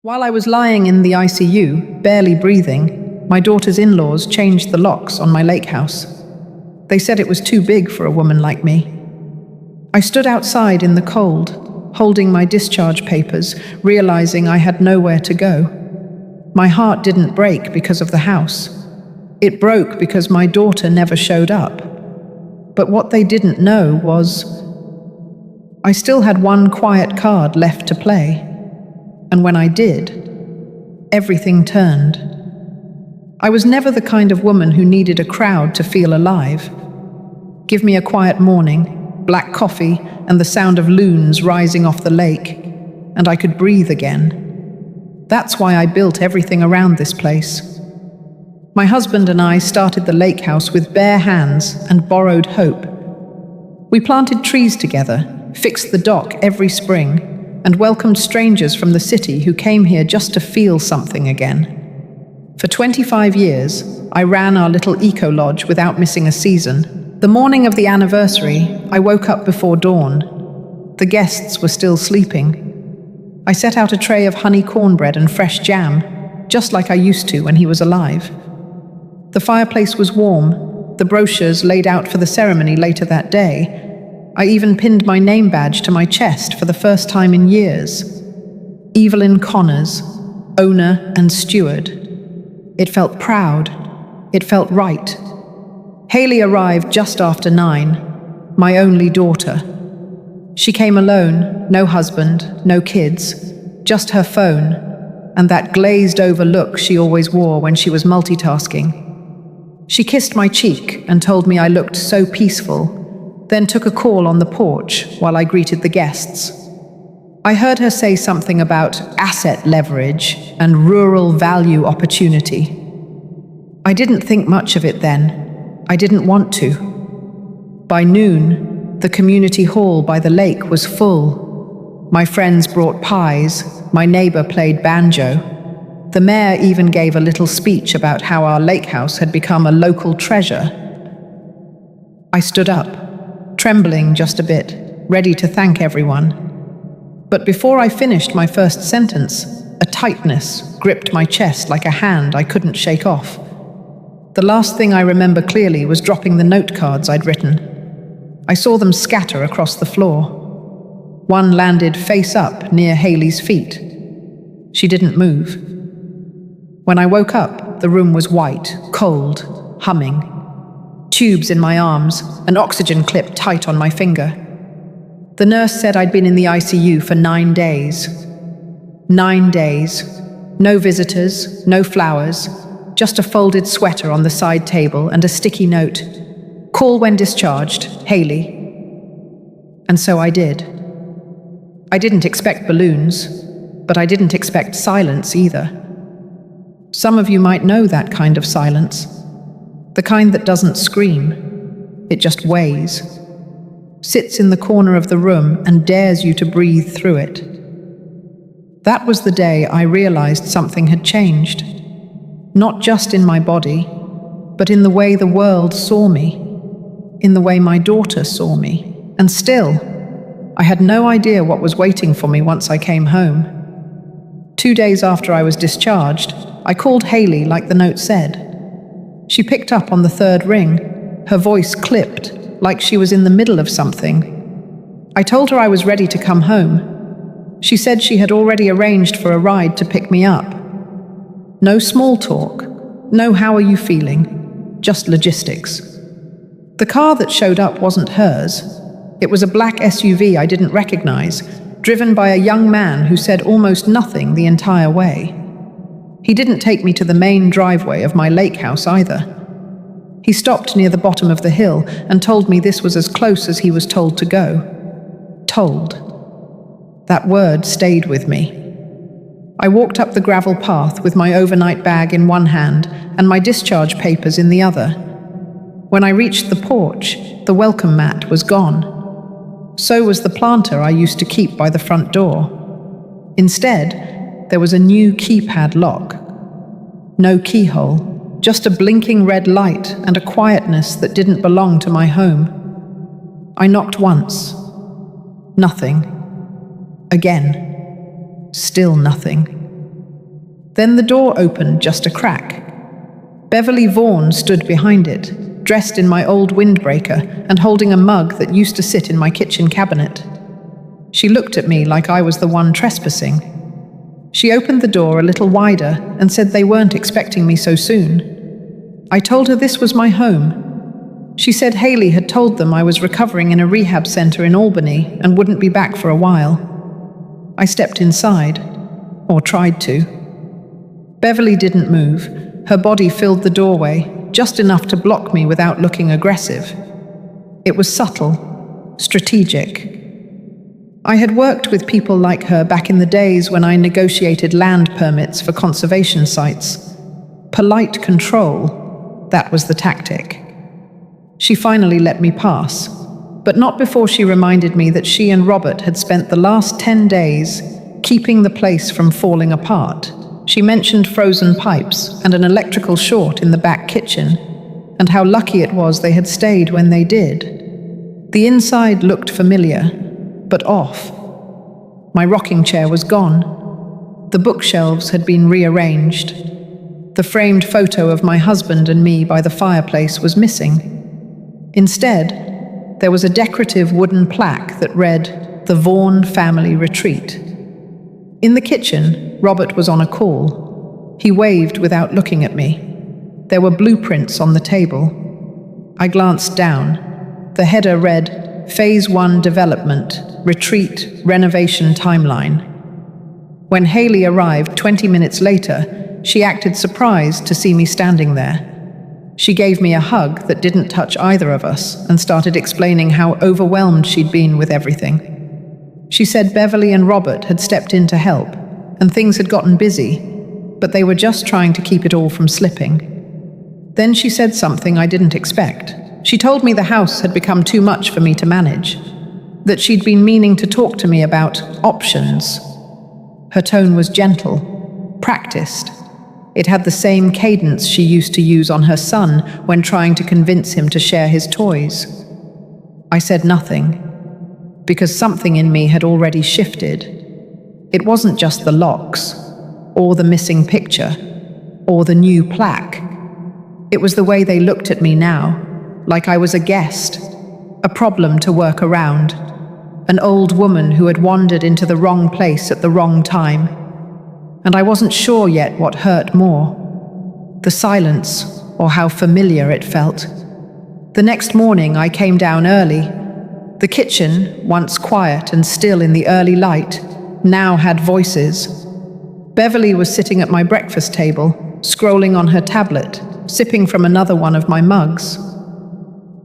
While I was lying in the ICU, barely breathing, my daughter's in-laws changed the locks on my lake house. They said it was too big for a woman like me. I stood outside in the cold, holding my discharge papers, realizing I had nowhere to go. My heart didn't break because of the house. It broke because my daughter never showed up. But what they didn't know was I still had one quiet card left to play. And when I did, everything turned. I was never the kind of woman who needed a crowd to feel alive. Give me a quiet morning, black coffee, and the sound of loons rising off the lake, and I could breathe again. That's why I built everything around this place. My husband and I started the lake house with bare hands and borrowed hope. We planted trees together, fixed the dock every spring, and welcomed strangers from the city who came here just to feel something again. For 25 years, I ran our little eco-lodge without missing a season. The morning of the anniversary, I woke up before dawn. The guests were still sleeping. I set out a tray of honey cornbread and fresh jam, just like I used to when he was alive. The fireplace was warm, the brochures laid out for the ceremony later that day. I even pinned my name badge to my chest for the first time in years. Evelyn Connors, owner and steward. It felt proud. It felt right. Haley arrived just after 9, my only daughter. She came alone, no husband, no kids, just her phone, and that glazed-over look she always wore when she was multitasking. She kissed my cheek and told me I looked so peaceful, then took a call on the porch while I greeted the guests. I heard her say something about asset leverage and rural value opportunity. I didn't think much of it then. I didn't want to. By noon, the community hall by the lake was full. My friends brought pies, my neighbor played banjo. The mayor even gave a little speech about how our lake house had become a local treasure. I stood up, trembling just a bit, ready to thank everyone. But before I finished my first sentence, a tightness gripped my chest like a hand I couldn't shake off. The last thing I remember clearly was dropping the note cards I'd written. I saw them scatter across the floor. One landed face up near Haley's feet. She didn't move. When I woke up, the room was white, cold, humming. Tubes in my arms, an oxygen clip tight on my finger. The nurse said I'd been in the ICU for 9 days. 9 days. No visitors, no flowers, just a folded sweater on the side table and a sticky note. Call when discharged, Haley. And so I did. I didn't expect balloons, but I didn't expect silence either. Some of you might know that kind of silence. The kind that doesn't scream, it just weighs, sits in the corner of the room and dares you to breathe through it. That was the day I realized something had changed, not just in my body, but in the way the world saw me, in the way my daughter saw me. And still, I had no idea what was waiting for me once I came home. 2 days after I was discharged, I called Haley like the note said. She picked up on the 3rd ring, her voice clipped, like she was in the middle of something. I told her I was ready to come home. She said she had already arranged for a ride to pick me up. No small talk, no how are you feeling, just logistics. The car that showed up wasn't hers. It was a black SUV I didn't recognize, driven by a young man who said almost nothing the entire way. He didn't take me to the main driveway of my lake house either. He stopped near the bottom of the hill and told me this was as close as he was told to go. Told. That word stayed with me. I walked up the gravel path with my overnight bag in one hand and my discharge papers in the other. When I reached the porch, the welcome mat was gone. So was the planter I used to keep by the front door. Instead, there was a new keypad lock. No keyhole, just a blinking red light and a quietness that didn't belong to my home. I knocked once. Nothing. Again. Still nothing. Then the door opened just a crack. Beverly Vaughan stood behind it, dressed in my old windbreaker and holding a mug that used to sit in my kitchen cabinet. She looked at me like I was the one trespassing. She opened the door a little wider and said they weren't expecting me so soon. I told her this was my home. She said Haley had told them I was recovering in a rehab center in Albany and wouldn't be back for a while. I stepped inside, or tried to. Beverly didn't move. Her body filled the doorway, just enough to block me without looking aggressive. It was subtle, strategic. I had worked with people like her back in the days when I negotiated land permits for conservation sites. Polite control, that was the tactic. She finally let me pass, but not before she reminded me that she and Robert had spent the last 10 days keeping the place from falling apart. She mentioned frozen pipes and an electrical short in the back kitchen, and how lucky it was they had stayed when they did. The inside looked familiar, but off. My rocking chair was gone. The bookshelves had been rearranged. The framed photo of my husband and me by the fireplace was missing. Instead, there was a decorative wooden plaque that read, "The Vaughan Family Retreat." In the kitchen, Robert was on a call. He waved without looking at me. There were blueprints on the table. I glanced down. The header read, Phase 1 Development, Retreat, Renovation Timeline. When Haley arrived 20 minutes later, she acted surprised to see me standing there. She gave me a hug that didn't touch either of us and started explaining how overwhelmed she'd been with everything. She said Beverly and Robert had stepped in to help, and things had gotten busy, but they were just trying to keep it all from slipping. Then she said something I didn't expect. She told me the house had become too much for me to manage, that she'd been meaning to talk to me about options. Her tone was gentle, practiced. It had the same cadence she used to use on her son when trying to convince him to share his toys. I said nothing, because something in me had already shifted. It wasn't just the locks, or the missing picture, or the new plaque. It was the way they looked at me now, like I was a guest, a problem to work around, an old woman who had wandered into the wrong place at the wrong time. And I wasn't sure yet what hurt more, the silence or how familiar it felt. The next morning I came down early. The kitchen, once quiet and still in the early light, now had voices. Beverly was sitting at my breakfast table, scrolling on her tablet, sipping from another one of my mugs.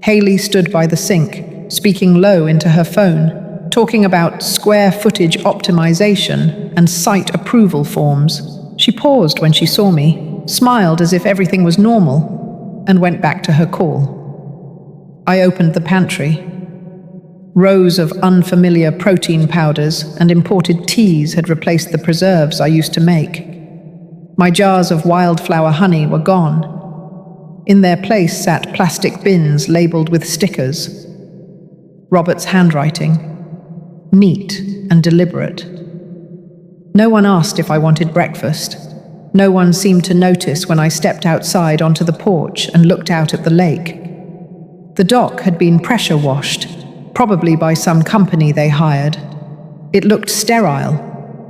Haley stood by the sink, speaking low into her phone, talking about square footage optimization and site approval forms. She paused when she saw me, smiled as if everything was normal, and went back to her call. I opened the pantry. Rows of unfamiliar protein powders and imported teas had replaced the preserves I used to make. My jars of wildflower honey were gone. In their place sat plastic bins labeled with stickers. Robert's handwriting, neat and deliberate. No one asked if I wanted breakfast. No one seemed to notice when I stepped outside onto the porch and looked out at the lake. The dock had been pressure washed, probably by some company they hired. It looked sterile,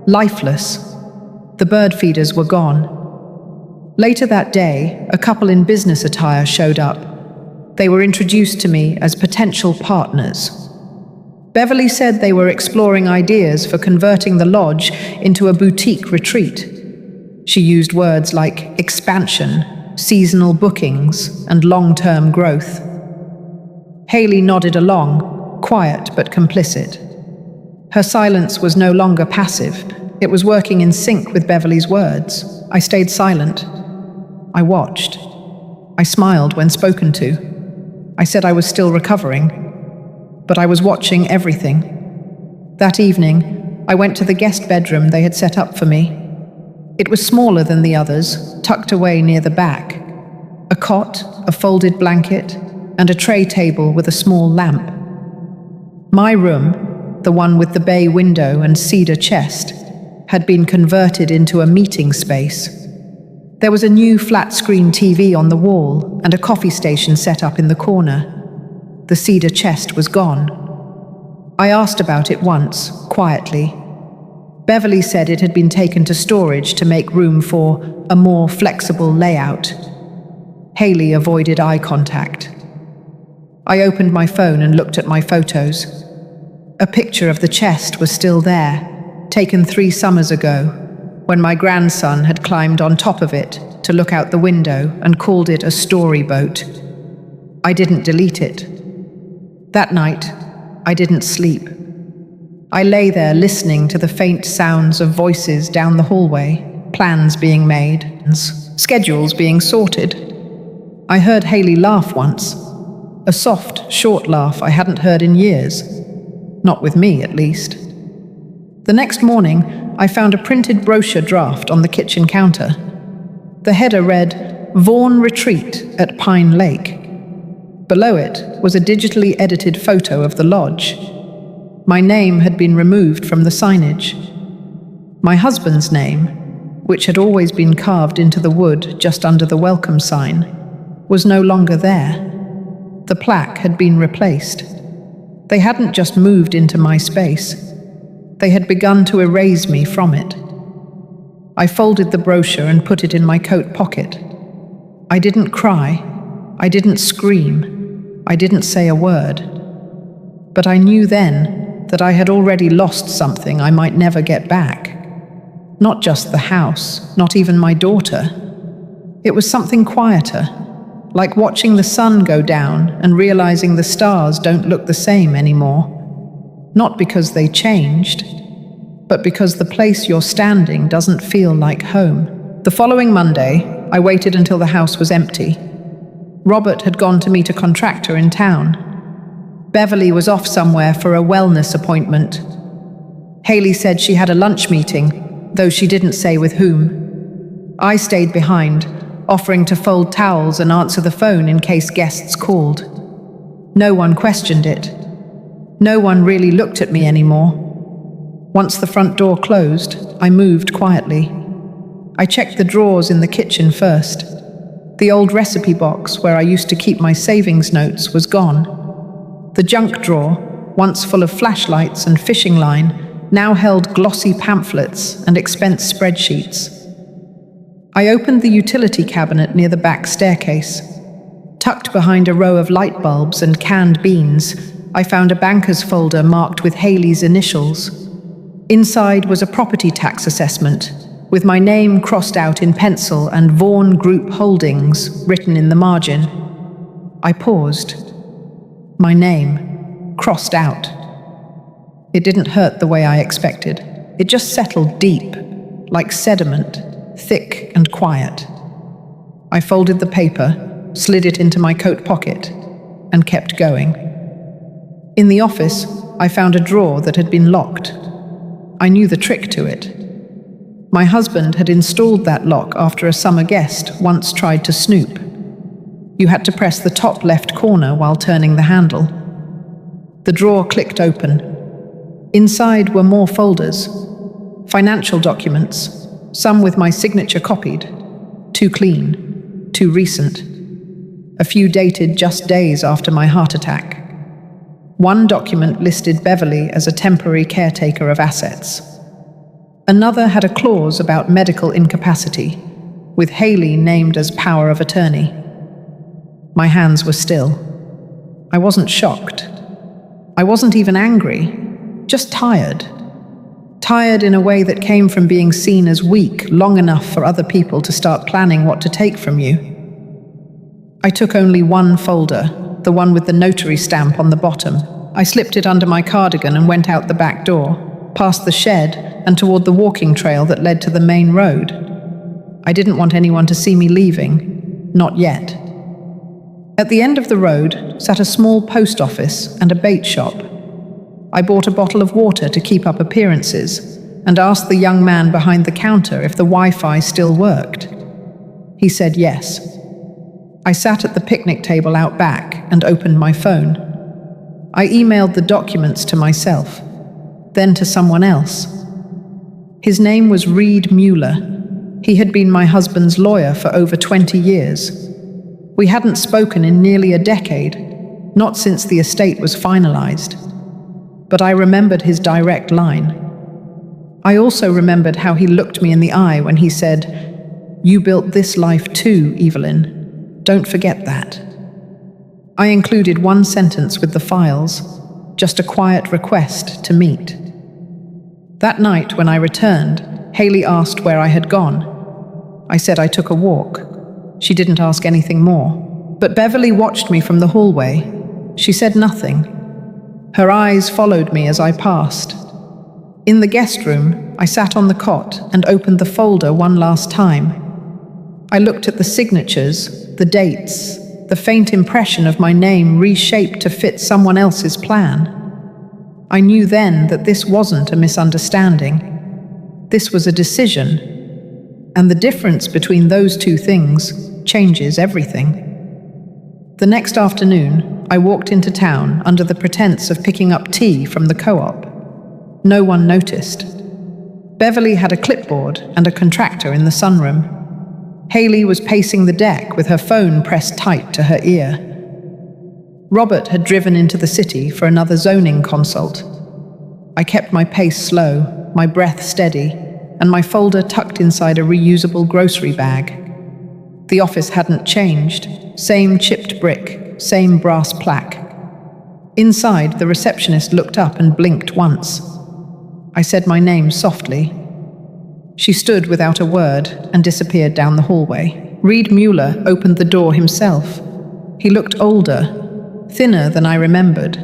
lifeless. The bird feeders were gone. Later that day, a couple in business attire showed up. They were introduced to me as potential partners. Beverly said they were exploring ideas for converting the lodge into a boutique retreat. She used words like expansion, seasonal bookings, and long-term growth. Haley nodded along, quiet but complicit. Her silence was no longer passive. It was working in sync with Beverly's words. I stayed silent. I watched. I smiled when spoken to. I said I was still recovering, but I was watching everything. That evening, I went to the guest bedroom they had set up for me. It was smaller than the others, tucked away near the back. A cot, a folded blanket, and a tray table with a small lamp. My room, the one with the bay window and cedar chest, had been converted into a meeting space. There was a new flat-screen TV on the wall and a coffee station set up in the corner. The cedar chest was gone. I asked about it once, quietly. Beverly said it had been taken to storage to make room for a more flexible layout. Haley avoided eye contact. I opened my phone and looked at my photos. A picture of the chest was still there, taken 3 summers ago, when my grandson had climbed on top of it to look out the window and called it a storyboat. I didn't delete it. That night, I didn't sleep. I lay there listening to the faint sounds of voices down the hallway, plans being made, schedules being sorted. I heard Haley laugh once, a soft, short laugh I hadn't heard in years. Not with me, at least. The next morning, I found a printed brochure draft on the kitchen counter. The header read, "Vaughan Retreat at Pine Lake." Below it was a digitally edited photo of the lodge. My name had been removed from the signage. My husband's name, which had always been carved into the wood just under the welcome sign, was no longer there. The plaque had been replaced. They hadn't just moved into my space. They had begun to erase me from it. I folded the brochure and put it in my coat pocket. I didn't cry. I didn't scream. I didn't say a word. But I knew then that I had already lost something I might never get back. Not just the house, not even my daughter. It was something quieter, like watching the sun go down and realizing the stars don't look the same anymore. Not because they changed, but because the place you're standing doesn't feel like home. The following Monday, I waited until the house was empty. Robert had gone to meet a contractor in town. Beverly was off somewhere for a wellness appointment. Haley said she had a lunch meeting, though she didn't say with whom. I stayed behind, offering to fold towels and answer the phone in case guests called. No one questioned it. No one really looked at me anymore. Once the front door closed, I moved quietly. I checked the drawers in the kitchen first. The old recipe box where I used to keep my savings notes was gone. The junk drawer, once full of flashlights and fishing line, now held glossy pamphlets and expense spreadsheets. I opened the utility cabinet near the back staircase. Tucked behind a row of light bulbs and canned beans, I found a banker's folder marked with Haley's initials. Inside was a property tax assessment, with my name crossed out in pencil and Vaughan Group Holdings written in the margin. I paused. My name, crossed out. It didn't hurt the way I expected. It just settled deep, like sediment, thick and quiet. I folded the paper, slid it into my coat pocket, and kept going. In the office, I found a drawer that had been locked. I knew the trick to it. My husband had installed that lock after a summer guest once tried to snoop. You had to press the top left corner while turning the handle. The drawer clicked open. Inside were more folders. Financial documents, some with my signature copied. Too clean, too recent. A few dated just days after my heart attack. One document listed Beverly as a temporary caretaker of assets. Another had a clause about medical incapacity, with Haley named as power of attorney. My hands were still. I wasn't shocked. I wasn't even angry, just tired. Tired in a way that came from being seen as weak long enough for other people to start planning what to take from you. I took only one folder, the one with the notary stamp on the bottom. I slipped it under my cardigan and went out the back door, past the shed and toward the walking trail that led to the main road. I didn't want anyone to see me leaving, not yet. At the end of the road sat a small post office and a bait shop. I bought a bottle of water to keep up appearances and asked the young man behind the counter if the Wi-Fi still worked. He said yes. I sat at the picnic table out back and opened my phone. I emailed the documents to myself, then to someone else. His name was Reed Mueller. He had been my husband's lawyer for over 20 years. We hadn't spoken in nearly a decade, not since the estate was finalized. But I remembered his direct line. I also remembered how he looked me in the eye when he said, "You built this life too, Evelyn. Don't forget that." I included one sentence with the files, just a quiet request to meet. That night when I returned, Haley asked where I had gone. I said I took a walk. She didn't ask anything more. But Beverly watched me from the hallway. She said nothing. Her eyes followed me as I passed. In the guest room, I sat on the cot and opened the folder one last time. I looked at the signatures, the dates, the faint impression of my name reshaped to fit someone else's plan. I knew then that this wasn't a misunderstanding. This was a decision. And the difference between those two things changes everything. The next afternoon, I walked into town under the pretense of picking up tea from the co-op. No one noticed. Beverly had a clipboard and a contractor in the sunroom. Haley was pacing the deck with her phone pressed tight to her ear. Robert had driven into the city for another zoning consult. I kept my pace slow, my breath steady, and my folder tucked inside a reusable grocery bag. The office hadn't changed. Same chipped brick, same brass plaque. Inside, the receptionist looked up and blinked once. I said my name softly. She stood without a word and disappeared down the hallway. Reed Mueller opened the door himself. He looked older, thinner than I remembered,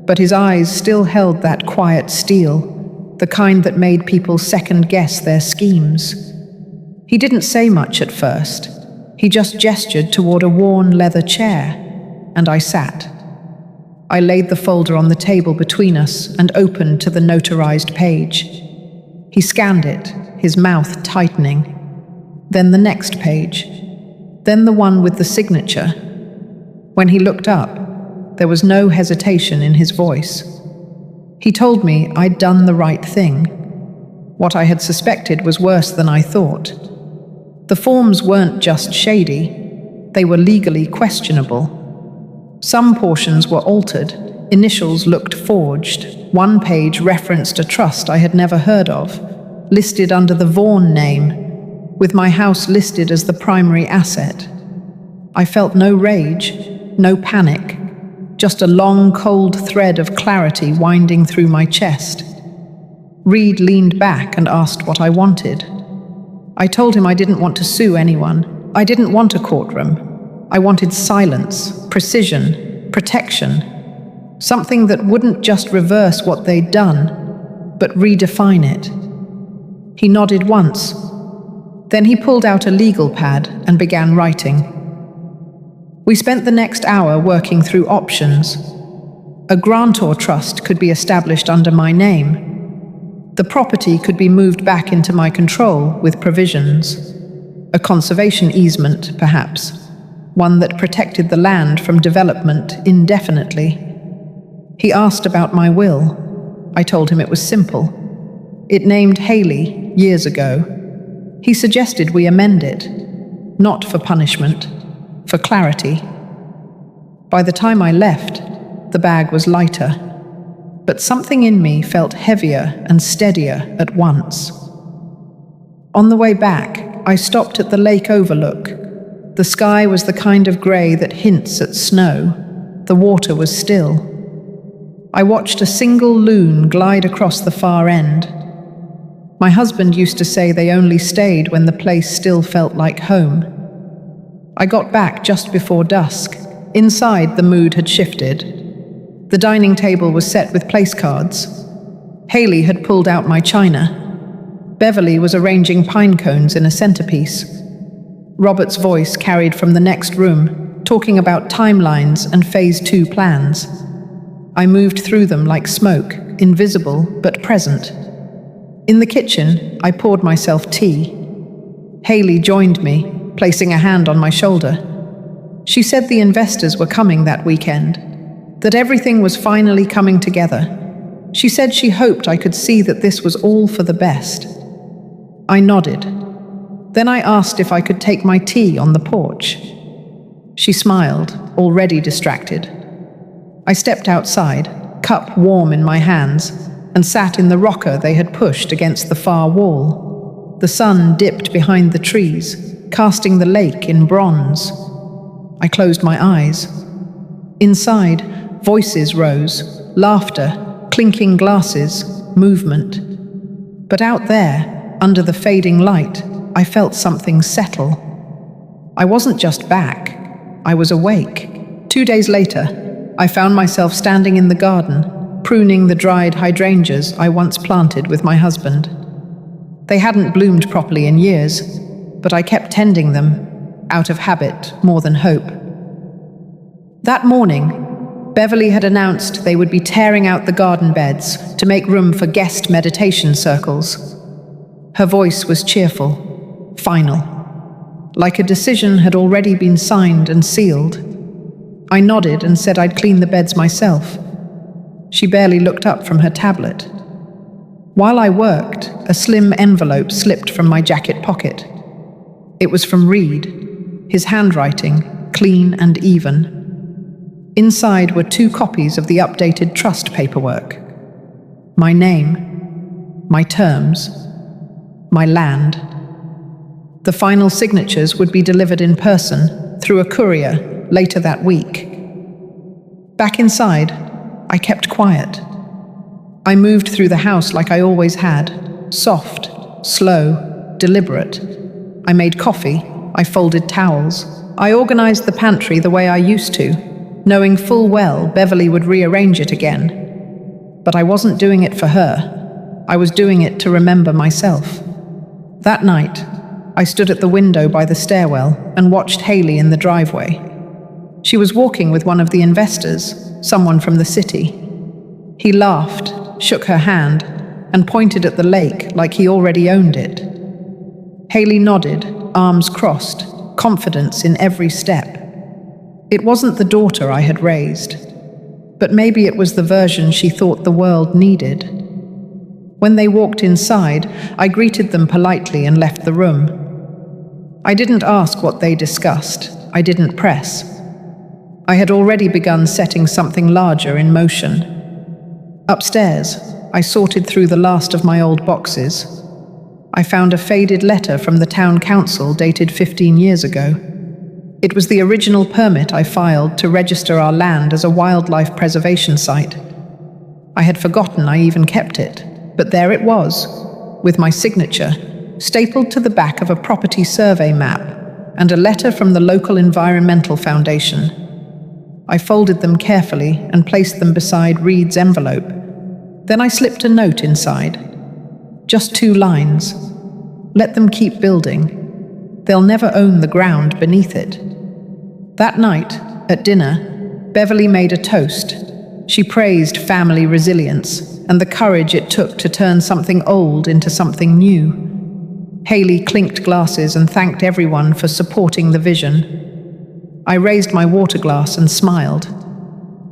but his eyes still held that quiet steel, the kind that made people second-guess their schemes. He didn't say much at first. He just gestured toward a worn leather chair, and I sat. I laid the folder on the table between us and opened to the notarized page. He scanned it, his mouth tightening. Then the next page. Then the one with the signature. When he looked up, there was no hesitation in his voice. He told me I'd done the right thing. What I had suspected was worse than I thought. The forms weren't just shady, they were legally questionable. Some portions were altered, initials looked forged. One page referenced a trust I had never heard of, listed under the Vaughan name, with my house listed as the primary asset. I felt no rage, no panic, just a long, cold thread of clarity winding through my chest. Reed leaned back and asked what I wanted. I told him I didn't want to sue anyone. I didn't want a courtroom. I wanted silence, precision, protection. Something that wouldn't just reverse what they'd done, but redefine it. He nodded once. Then he pulled out a legal pad and began writing. We spent the next hour working through options. A grantor trust could be established under my name. The property could be moved back into my control with provisions. A conservation easement, perhaps, one that protected the land from development indefinitely. He asked about my will. I told him it was simple. It named Haley years ago. He suggested we amend it, not for punishment, for clarity. By the time I left, the bag was lighter, but something in me felt heavier and steadier at once. On the way back, I stopped at the lake overlook. The sky was the kind of grey that hints at snow. The water was still. I watched a single loon glide across the far end. My husband used to say they only stayed when the place still felt like home. I got back just before dusk. Inside, the mood had shifted. The dining table was set with place cards. Haley had pulled out my china. Beverly was arranging pine cones in a centerpiece. Robert's voice carried from the next room, talking about timelines and Phase 2 plans. I moved through them like smoke, invisible but present. In the kitchen, I poured myself tea. Haley joined me, placing a hand on my shoulder. She said the investors were coming that weekend, that everything was finally coming together. She said she hoped I could see that this was all for the best. I nodded. Then I asked if I could take my tea on the porch. She smiled, already distracted. I stepped outside, cup warm in my hands, and sat in the rocker they had pushed against the far wall. The sun dipped behind the trees, casting the lake in bronze. I closed my eyes. Inside, voices rose, laughter, clinking glasses, movement. But out there, under the fading light, I felt something settle. I wasn't just back, I was awake. 2 days later, I found myself standing in the garden, pruning the dried hydrangeas I once planted with my husband. They hadn't bloomed properly in years, but I kept tending them, out of habit more than hope. That morning, Beverly had announced they would be tearing out the garden beds to make room for guest meditation circles. Her voice was cheerful, final, like a decision had already been signed and sealed. I nodded and said I'd clean the beds myself. She barely looked up from her tablet. While I worked, a slim envelope slipped from my jacket pocket. It was from Reed, his handwriting, clean and even. Inside were 2 copies of the updated trust paperwork. My name, my terms, my land. The final signatures would be delivered in person, through a courier, later that week. Back inside, I kept quiet. I moved through the house like I always had, soft, slow, deliberate. I made coffee, I folded towels, I organized the pantry the way I used to, knowing full well Beverly would rearrange it again. But I wasn't doing it for her. I was doing it to remember myself. That night, I stood at the window by the stairwell and watched Haley in the driveway. She was walking with one of the investors, someone from the city. He laughed, shook her hand, and pointed at the lake like he already owned it. Haley nodded, arms crossed, confidence in every step. It wasn't the daughter I had raised, but maybe it was the version she thought the world needed. When they walked inside, I greeted them politely and left the room. I didn't ask what they discussed. I didn't press. I had already begun setting something larger in motion. Upstairs, I sorted through the last of my old boxes. I found a faded letter from the town council dated 15 years ago. It was the original permit I filed to register our land as a wildlife preservation site. I had forgotten I even kept it, but there it was, with my signature, stapled to the back of a property survey map, and a letter from the local environmental foundation. I folded them carefully and placed them beside Reed's envelope. Then I slipped a note inside. Just 2 lines. Let them keep building. They'll never own the ground beneath it. That night, at dinner, Beverly made a toast. She praised family resilience and the courage it took to turn something old into something new. Haley clinked glasses and thanked everyone for supporting the vision. I raised my water glass and smiled.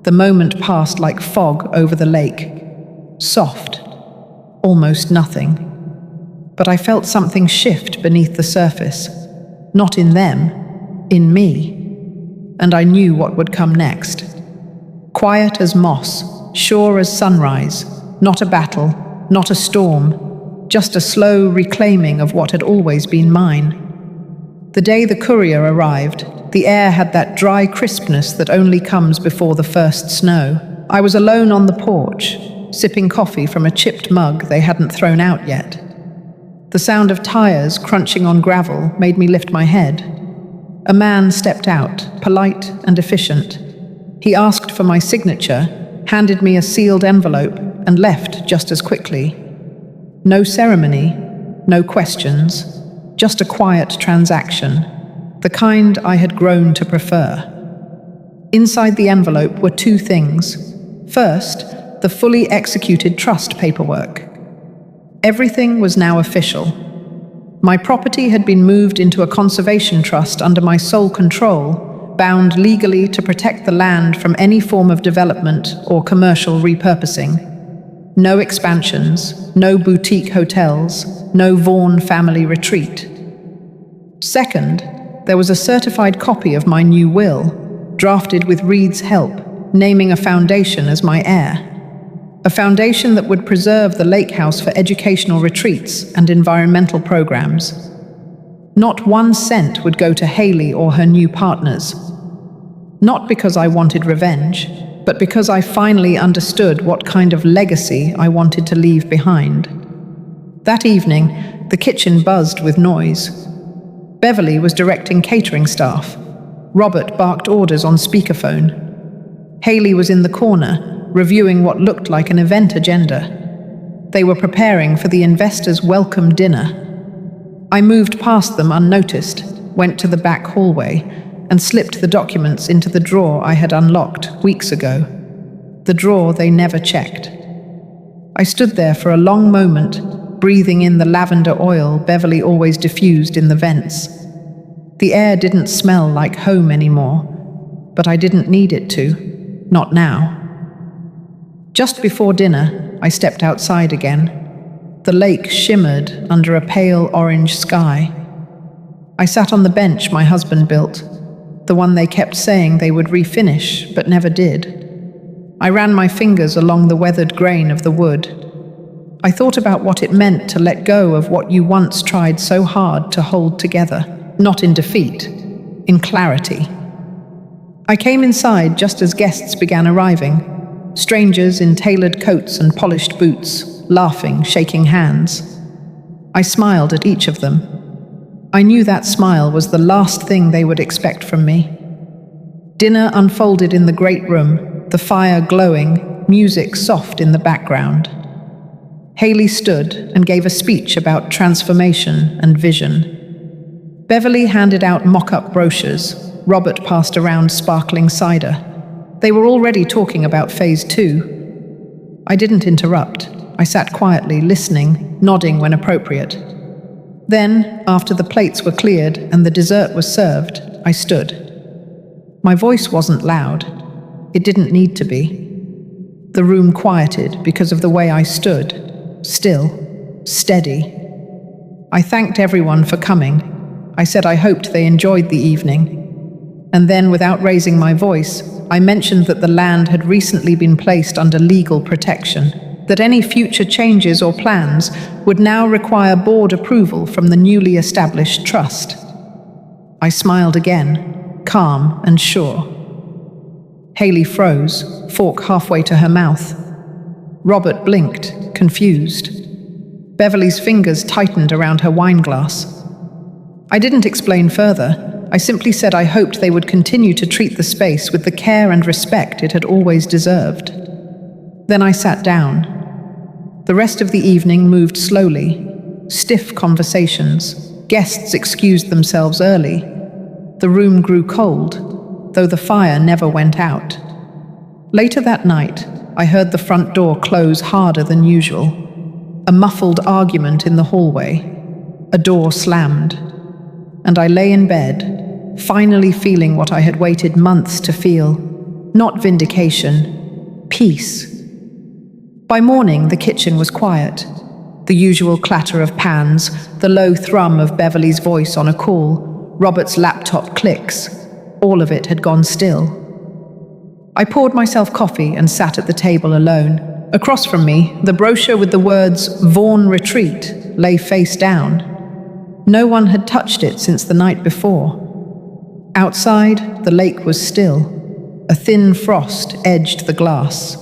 The moment passed like fog over the lake. Soft. Almost nothing. But I felt something shift beneath the surface. Not in them, in me. And I knew what would come next. Quiet as moss, sure as sunrise, not a battle, not a storm, just a slow reclaiming of what had always been mine. The day the courier arrived, the air had that dry crispness that only comes before the first snow. I was alone on the porch, sipping coffee from a chipped mug they hadn't thrown out yet. The sound of tires crunching on gravel made me lift my head. A man stepped out, polite and efficient. He asked for my signature, handed me a sealed envelope, and left just as quickly. No ceremony, no questions, just a quiet transaction, the kind I had grown to prefer. Inside the envelope were 2 things. First, the fully executed trust paperwork. Everything was now official. My property had been moved into a conservation trust under my sole control, bound legally to protect the land from any form of development or commercial repurposing. No expansions, no boutique hotels, no Vaughan family retreat. Second, there was a certified copy of my new will, drafted with Reed's help, naming a foundation as my heir. A foundation that would preserve the lake house for educational retreats and environmental programs. Not 1 cent would go to Hayley or her new partners. Not because I wanted revenge, but because I finally understood what kind of legacy I wanted to leave behind. That evening, the kitchen buzzed with noise. Beverly was directing catering staff. Robert barked orders on speakerphone. Hayley was in the corner, reviewing what looked like an event agenda. They were preparing for the investors' welcome dinner. I moved past them unnoticed, went to the back hallway, and slipped the documents into the drawer I had unlocked weeks ago. The drawer they never checked. I stood there for a long moment, breathing in the lavender oil Beverly always diffused in the vents. The air didn't smell like home anymore, but I didn't need it to, not now. Just before dinner, I stepped outside again. The lake shimmered under a pale orange sky. I sat on the bench my husband built, the one they kept saying they would refinish, but never did. I ran my fingers along the weathered grain of the wood. I thought about what it meant to let go of what you once tried so hard to hold together, not in defeat, in clarity. I came inside just as guests began arriving. Strangers in tailored coats and polished boots, laughing, shaking hands. I smiled at each of them. I knew that smile was the last thing they would expect from me. Dinner unfolded in the great room, the fire glowing, music soft in the background. Hayley stood and gave a speech about transformation and vision. Beverly handed out mock-up brochures. Robert passed around sparkling cider. They were already talking about Phase 2. I didn't interrupt. I sat quietly, listening, nodding when appropriate. Then, after the plates were cleared and the dessert was served, I stood. My voice wasn't loud. It didn't need to be. The room quieted because of the way I stood, still, steady. I thanked everyone for coming. I said I hoped they enjoyed the evening. And then, without raising my voice, I mentioned that the land had recently been placed under legal protection, that any future changes or plans would now require board approval from the newly established trust. I smiled again, calm and sure. Hayley froze, fork halfway to her mouth. Robert blinked, confused. Beverly's fingers tightened around her wineglass. I didn't explain further. I simply said I hoped they would continue to treat the space with the care and respect it had always deserved. Then I sat down. The rest of the evening moved slowly. Stiff conversations. Guests excused themselves early. The room grew cold, though the fire never went out. Later that night, I heard the front door close harder than usual. A muffled argument in the hallway. A door slammed. And I lay in bed, finally feeling what I had waited months to feel. Not vindication, peace. By morning, the kitchen was quiet. The usual clatter of pans, the low thrum of Beverly's voice on a call, Robert's laptop clicks. All of it had gone still. I poured myself coffee and sat at the table alone. Across from me, the brochure with the words Vaughan Retreat lay face down. No one had touched it since the night before. Outside, the lake was still. A thin frost edged the glass.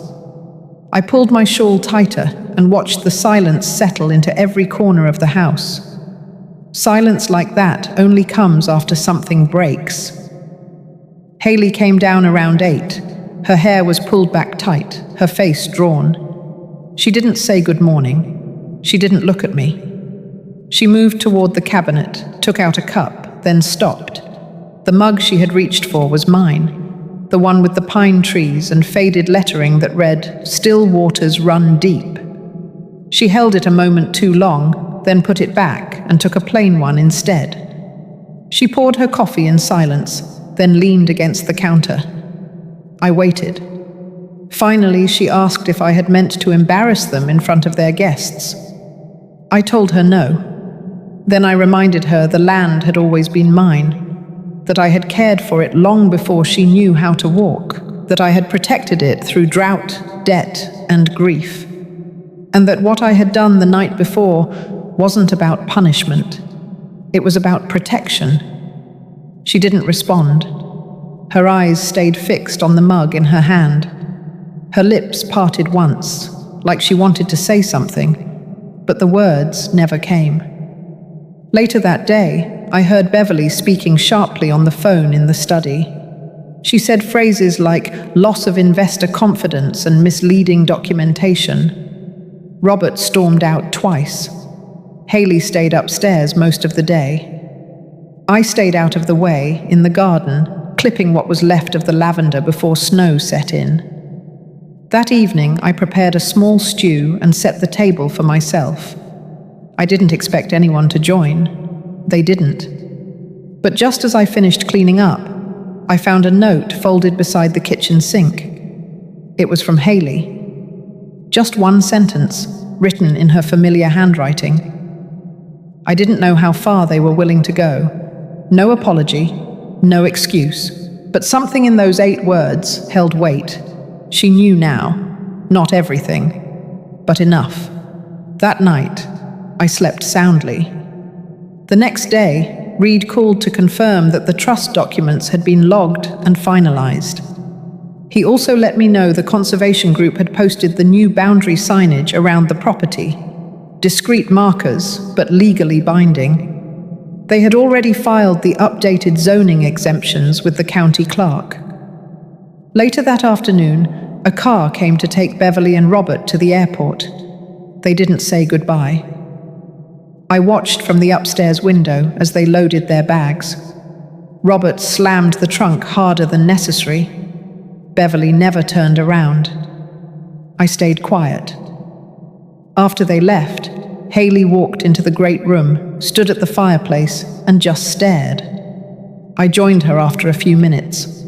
I pulled my shawl tighter and watched the silence settle into every corner of the house. Silence like that only comes after something breaks. Hayley came down around 8. Her hair was pulled back tight, her face drawn. She didn't say good morning. She didn't look at me. She moved toward the cabinet, took out a cup, then stopped. The mug she had reached for was mine, the one with the pine trees and faded lettering that read, "Still waters run deep." She held it a moment too long, then put it back and took a plain one instead. She poured her coffee in silence, then leaned against the counter. I waited. Finally, she asked if I had meant to embarrass them in front of their guests. I told her no. Then I reminded her the land had always been mine, that I had cared for it long before she knew how to walk, that I had protected it through drought, debt, and grief, and that what I had done the night before wasn't about punishment. It was about protection. She didn't respond. Her eyes stayed fixed on the mug in her hand. Her lips parted once, like she wanted to say something, but the words never came. Later that day, I heard Beverly speaking sharply on the phone in the study. She said phrases like loss of investor confidence and misleading documentation. Robert stormed out twice. Haley stayed upstairs most of the day. I stayed out of the way, in the garden, clipping what was left of the lavender before snow set in. That evening, I prepared a small stew and set the table for myself. I didn't expect anyone to join. They didn't. But just as I finished cleaning up, I found a note folded beside the kitchen sink. It was from Haley. Just one sentence, written in her familiar handwriting. I didn't know how far they were willing to go. No apology, no excuse. But something in those 8 words held weight. She knew now, not everything, but enough. That night, I slept soundly. The next day, Reed called to confirm that the trust documents had been logged and finalized. He also let me know the conservation group had posted the new boundary signage around the property. Discreet markers, but legally binding. They had already filed the updated zoning exemptions with the county clerk. Later that afternoon, a car came to take Beverly and Robert to the airport. They didn't say goodbye. I watched from the upstairs window as they loaded their bags. Robert slammed the trunk harder than necessary. Beverly never turned around. I stayed quiet. After they left, Haley walked into the great room, stood at the fireplace, and just stared. I joined her after a few minutes.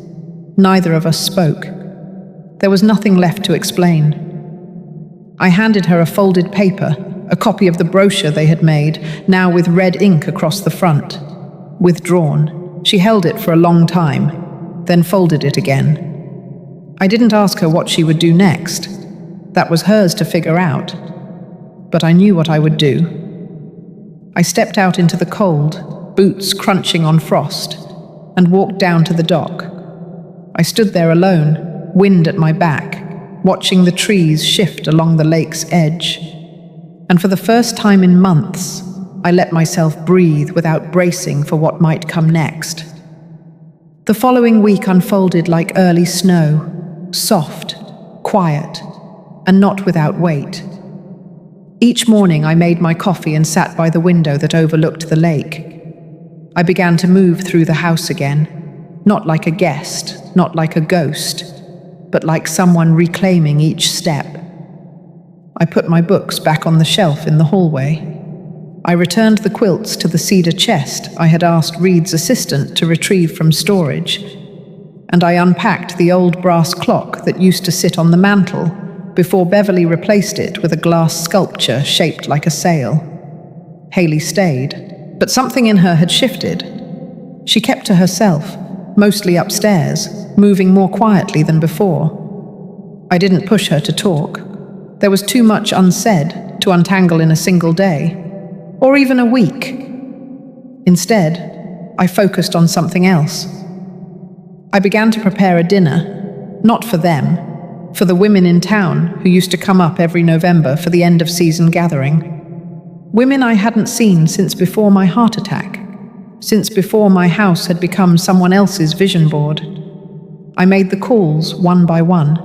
Neither of us spoke. There was nothing left to explain. I handed her a folded paper, a copy of the brochure they had made, now with red ink across the front. Withdrawn. She held it for a long time, then folded it again. I didn't ask her what she would do next. That was hers to figure out. But I knew what I would do. I stepped out into the cold, boots crunching on frost, and walked down to the dock. I stood there alone, wind at my back, watching the trees shift along the lake's edge. And for the first time in months, I let myself breathe without bracing for what might come next. The following week unfolded like early snow, soft, quiet, and not without weight. Each morning I made my coffee and sat by the window that overlooked the lake. I began to move through the house again, not like a guest, not like a ghost, but like someone reclaiming each step. I put my books back on the shelf in the hallway. I returned the quilts to the cedar chest I had asked Reed's assistant to retrieve from storage, and I unpacked the old brass clock that used to sit on the mantel before Beverly replaced it with a glass sculpture shaped like a sail. Haley stayed, but something in her had shifted. She kept to herself, mostly upstairs, moving more quietly than before. I didn't push her to talk. There was too much unsaid to untangle in a single day, or even a week. Instead, I focused on something else. I began to prepare a dinner, not for them, for the women in town who used to come up every November for the end-of-season gathering. Women I hadn't seen since before my heart attack, since before my house had become someone else's vision board. I made the calls one by one.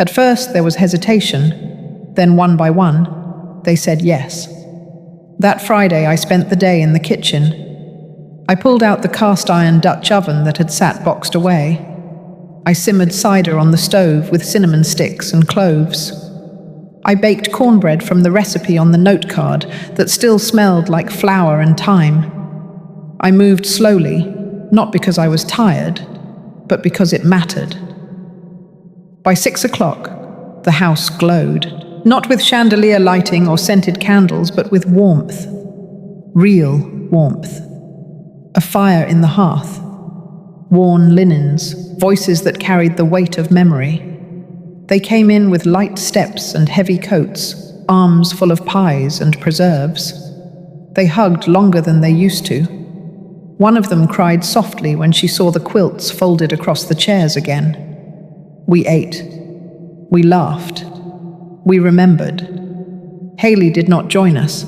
At first there was hesitation, then one by one, they said yes. That Friday I spent the day in the kitchen. I pulled out the cast-iron Dutch oven that had sat boxed away. I simmered cider on the stove with cinnamon sticks and cloves. I baked cornbread from the recipe on the note card that still smelled like flour and thyme. I moved slowly, not because I was tired, but because it mattered. By 6 o'clock, the house glowed, not with chandelier lighting or scented candles, but with warmth. Real warmth. A fire in the hearth. Worn linens, voices that carried the weight of memory. They came in with light steps and heavy coats, arms full of pies and preserves. They hugged longer than they used to. One of them cried softly when she saw the quilts folded across the chairs again. We ate. We laughed. We remembered. Haley did not join us.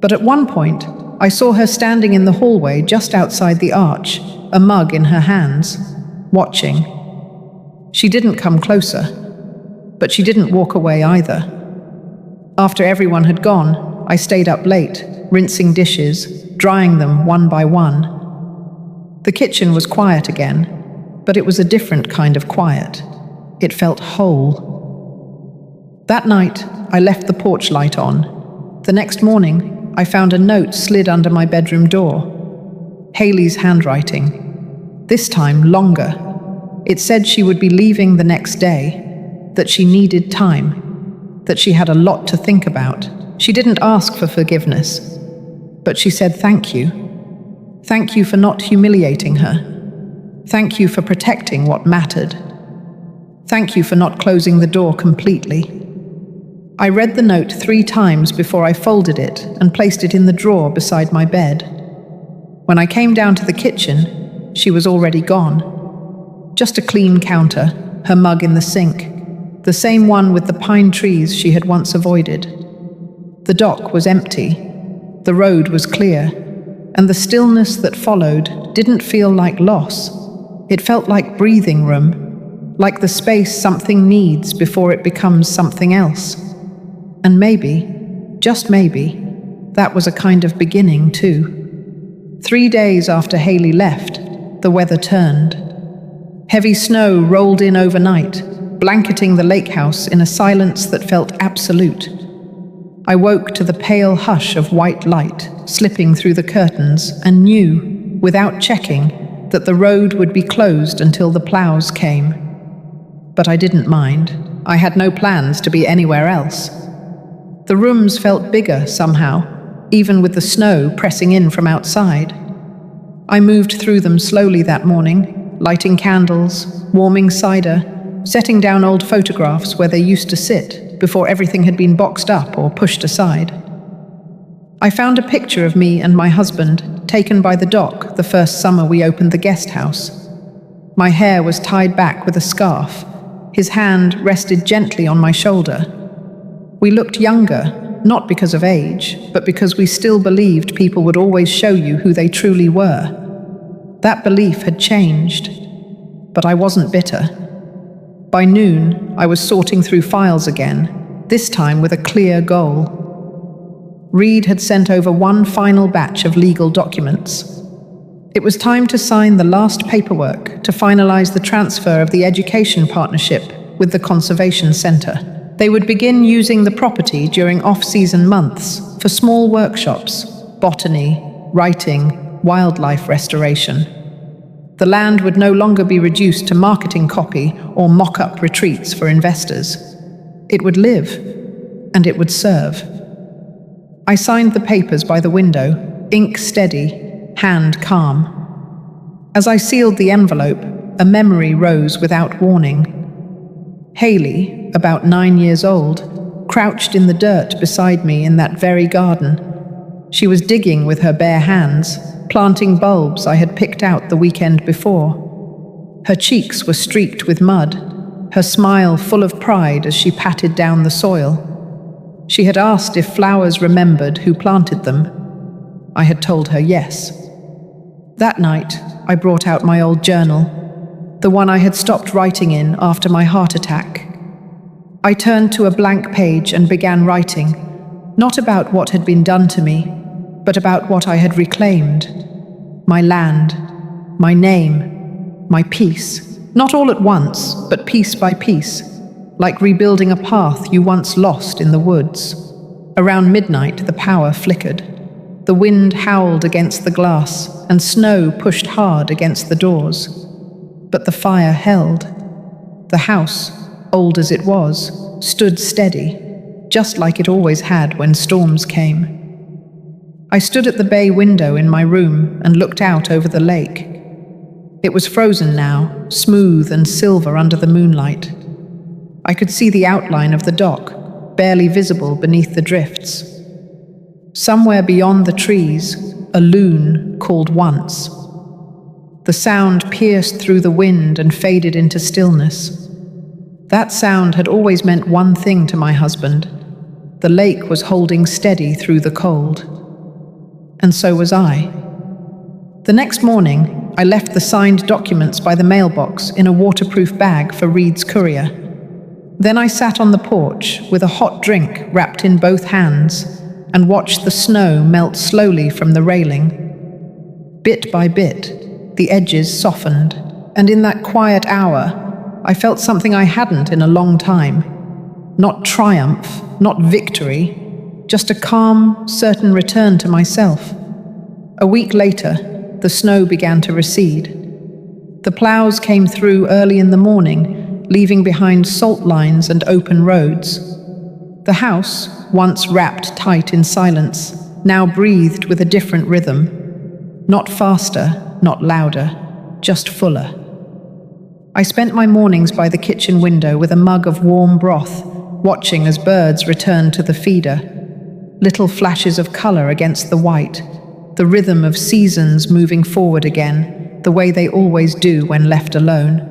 But at one point, I saw her standing in the hallway just outside the arch, a mug in her hands, watching. She didn't come closer, but she didn't walk away either. After everyone had gone, I stayed up late, rinsing dishes, drying them one by one. The kitchen was quiet again, but it was a different kind of quiet. It felt whole. That night, I left the porch light on. The next morning, I found a note slid under my bedroom door. Haley's handwriting. This time, longer. It said she would be leaving the next day, that she needed time, that she had a lot to think about. She didn't ask for forgiveness, but she said thank you. Thank you for not humiliating her. Thank you for protecting what mattered. Thank you for not closing the door completely. I read the note 3 times before I folded it and placed it in the drawer beside my bed. When I came down to the kitchen, she was already gone. Just a clean counter, her mug in the sink, the same one with the pine trees she had once avoided. The dock was empty, the road was clear, and the stillness that followed didn't feel like loss. It felt like breathing room, like the space something needs before it becomes something else. And maybe, just maybe, that was a kind of beginning too. 3 days after Haley left, the weather turned. Heavy snow rolled in overnight, blanketing the lake house in a silence that felt absolute. I woke to the pale hush of white light slipping through the curtains and knew, without checking, that the road would be closed until the plows came. But I didn't mind. I had no plans to be anywhere else. The rooms felt bigger somehow, even with the snow pressing in from outside. I moved through them slowly that morning, lighting candles, warming cider, setting down old photographs where they used to sit before everything had been boxed up or pushed aside. I found a picture of me and my husband taken by the dock the first summer we opened the guest house. My hair was tied back with a scarf. His hand rested gently on my shoulder. We looked younger, not because of age, but because we still believed people would always show you who they truly were. That belief had changed, but I wasn't bitter. By noon, I was sorting through files again, this time with a clear goal. Reed had sent over one final batch of legal documents. It was time to sign the last paperwork to finalize the transfer of the education partnership with the Conservation Center. They would begin using the property during off-season months for small workshops, botany, writing, wildlife restoration. The land would no longer be reduced to marketing copy or mock-up retreats for investors. It would live, and it would serve. I signed the papers by the window, ink steady, hand calm. As I sealed the envelope, a memory rose without warning. Haley, about 9 years old, crouched in the dirt beside me in that very garden. She was digging with her bare hands, planting bulbs I had picked out the weekend before. Her cheeks were streaked with mud, her smile full of pride as she patted down the soil. She had asked if flowers remembered who planted them. I had told her yes. That night, I brought out my old journal, the one I had stopped writing in after my heart attack. I turned to a blank page and began writing, not about what had been done to me, but about what I had reclaimed. My land, my name, my peace. Not all at once, but piece by piece, like rebuilding a path you once lost in the woods. Around midnight, the power flickered. The wind howled against the glass, and snow pushed hard against the doors. But the fire held. The house, old as it was, stood steady, just like it always had when storms came. I stood at the bay window in my room and looked out over the lake. It was frozen now, smooth and silver under the moonlight. I could see the outline of the dock, barely visible beneath the drifts. Somewhere beyond the trees, a loon called once. The sound pierced through the wind and faded into stillness. That sound had always meant one thing to my husband. The lake was holding steady through the cold. And so was I. The next morning, I left the signed documents by the mailbox in a waterproof bag for Reed's courier. Then I sat on the porch with a hot drink wrapped in both hands and watched the snow melt slowly from the railing. Bit by bit, the edges softened, and in that quiet hour, I felt something I hadn't in a long time. Not triumph, not victory, just a calm, certain return to myself. A week later, the snow began to recede. The plows came through early in the morning, leaving behind salt lines and open roads. The house, once wrapped tight in silence, now breathed with a different rhythm. Not faster, not louder, just fuller. I spent my mornings by the kitchen window with a mug of warm broth, watching as birds returned to the feeder. Little flashes of color against the white, the rhythm of seasons moving forward again, the way they always do when left alone.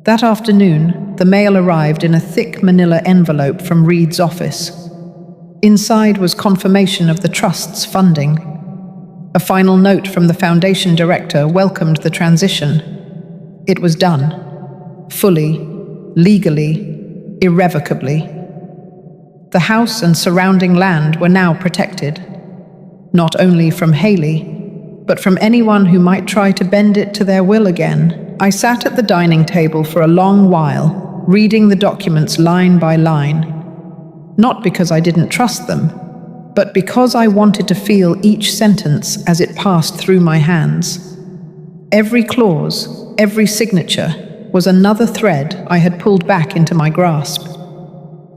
That afternoon, the mail arrived in a thick manila envelope from Reed's office. Inside was confirmation of the trust's funding. A final note from the foundation director welcomed the transition. It was done. Fully, legally, irrevocably. The house and surrounding land were now protected. Not only from Haley, but from anyone who might try to bend it to their will again. I sat at the dining table for a long while, reading the documents line by line. Not because I didn't trust them, but because I wanted to feel each sentence as it passed through my hands. Every clause, every signature, was another thread I had pulled back into my grasp.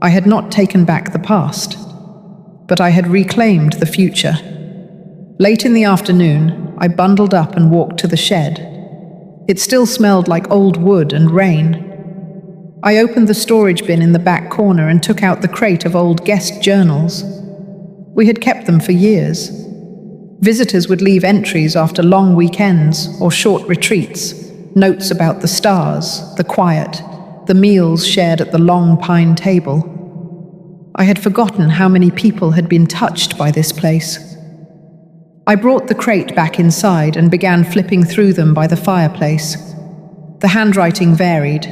I had not taken back the past, but I had reclaimed the future. Late in the afternoon, I bundled up and walked to the shed. It still smelled like old wood and rain. I opened the storage bin in the back corner and took out the crate of old guest journals. We had kept them for years. Visitors would leave entries after long weekends or short retreats, notes about the stars, the quiet, the meals shared at the long pine table. I had forgotten how many people had been touched by this place. I brought the crate back inside and began flipping through them by the fireplace. The handwriting varied,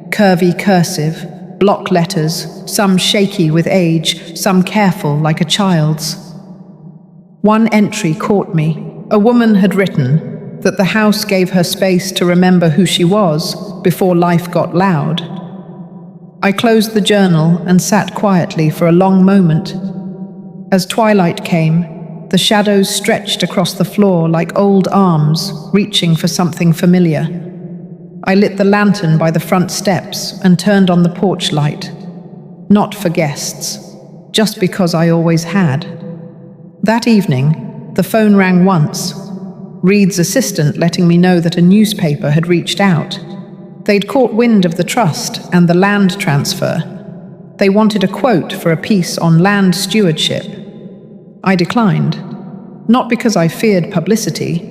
curvy cursive, block letters, some shaky with age, some careful like a child's. One entry caught me. A woman had written that the house gave her space to remember who she was before life got loud. I closed the journal and sat quietly for a long moment. As twilight came, the shadows stretched across the floor like old arms reaching for something familiar. I lit the lantern by the front steps and turned on the porch light. Not for guests, just because I always had. That evening, the phone rang once. Reed's assistant letting me know that a newspaper had reached out. They'd caught wind of the trust and the land transfer. They wanted a quote for a piece on land stewardship. I declined, not because I feared publicity,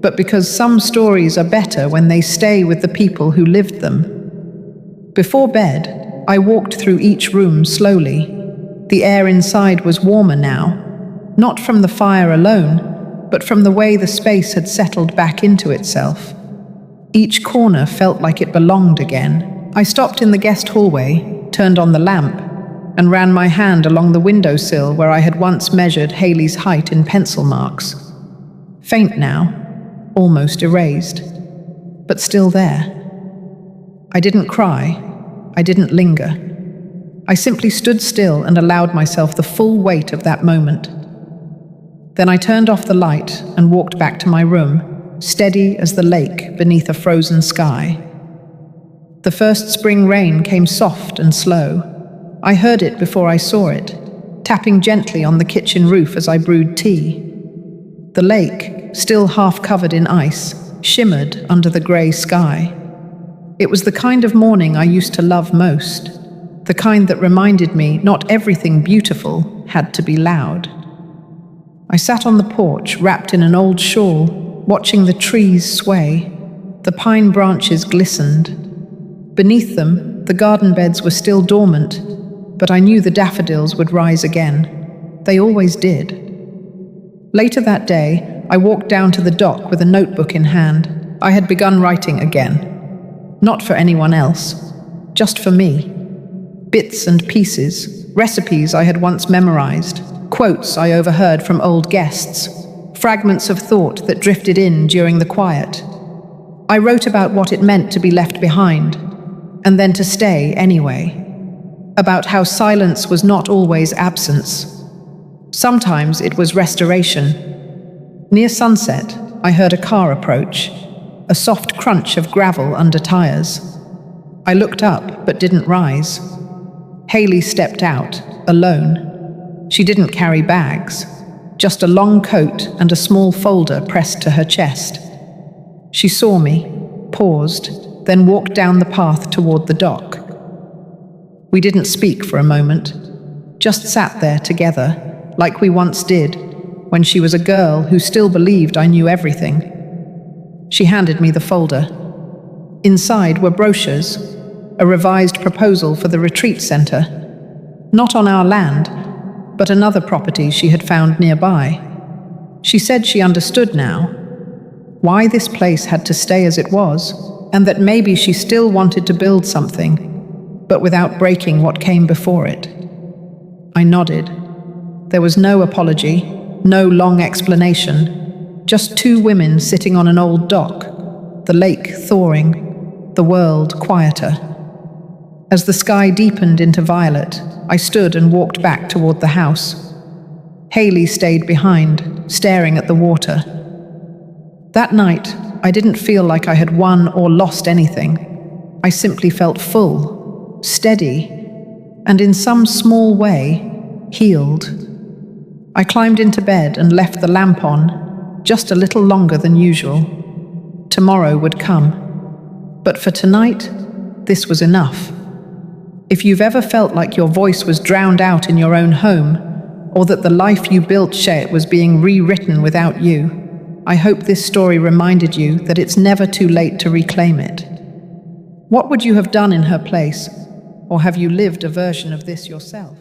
but because some stories are better when they stay with the people who lived them. Before bed, I walked through each room slowly. The air inside was warmer now, not from the fire alone, but from the way the space had settled back into itself. Each corner felt like it belonged again. I stopped in the guest hallway, turned on the lamp, and ran my hand along the windowsill where I had once measured Haley's height in pencil marks. Faint now, almost erased, but still there. I didn't cry, I didn't linger. I simply stood still and allowed myself the full weight of that moment. Then I turned off the light and walked back to my room, steady as the lake beneath a frozen sky. The first spring rain came soft and slow. I heard it before I saw it, tapping gently on the kitchen roof as I brewed tea. The lake, still half covered in ice, shimmered under the grey sky. It was the kind of morning I used to love most, the kind that reminded me not everything beautiful had to be loud. I sat on the porch, wrapped in an old shawl, watching the trees sway. The pine branches glistened. Beneath them, the garden beds were still dormant, but I knew the daffodils would rise again. They always did. Later that day, I walked down to the dock with a notebook in hand. I had begun writing again. Not for anyone else, just for me. Bits and pieces, recipes I had once memorized, quotes I overheard from old guests, fragments of thought that drifted in during the quiet. I wrote about what it meant to be left behind, and then to stay anyway. About how silence was not always absence. Sometimes it was restoration. Near sunset, I heard a car approach, a soft crunch of gravel under tires. I looked up, but didn't rise. Haley stepped out, alone. She didn't carry bags, just a long coat and a small folder pressed to her chest. She saw me, paused, then walked down the path toward the dock. We didn't speak for a moment, just sat there together, like we once did, when she was a girl who still believed I knew everything. She handed me the folder. Inside were brochures, a revised proposal for the retreat center. Not on our land, but another property she had found nearby. She said she understood now why this place had to stay as it was, and that maybe she still wanted to build something, but without breaking what came before it. I nodded. There was no apology, no long explanation, just two women sitting on an old dock, the lake thawing, the world quieter. As the sky deepened into violet, I stood and walked back toward the house. Haley stayed behind, staring at the water. That night, I didn't feel like I had won or lost anything. I simply felt full, steady, and in some small way, healed. I climbed into bed and left the lamp on, just a little longer than usual. Tomorrow would come. But for tonight, this was enough. If you've ever felt like your voice was drowned out in your own home, or that the life you built was being rewritten without you, I hope this story reminded you that it's never too late to reclaim it. What would you have done in her place? Or have you lived a version of this yourself?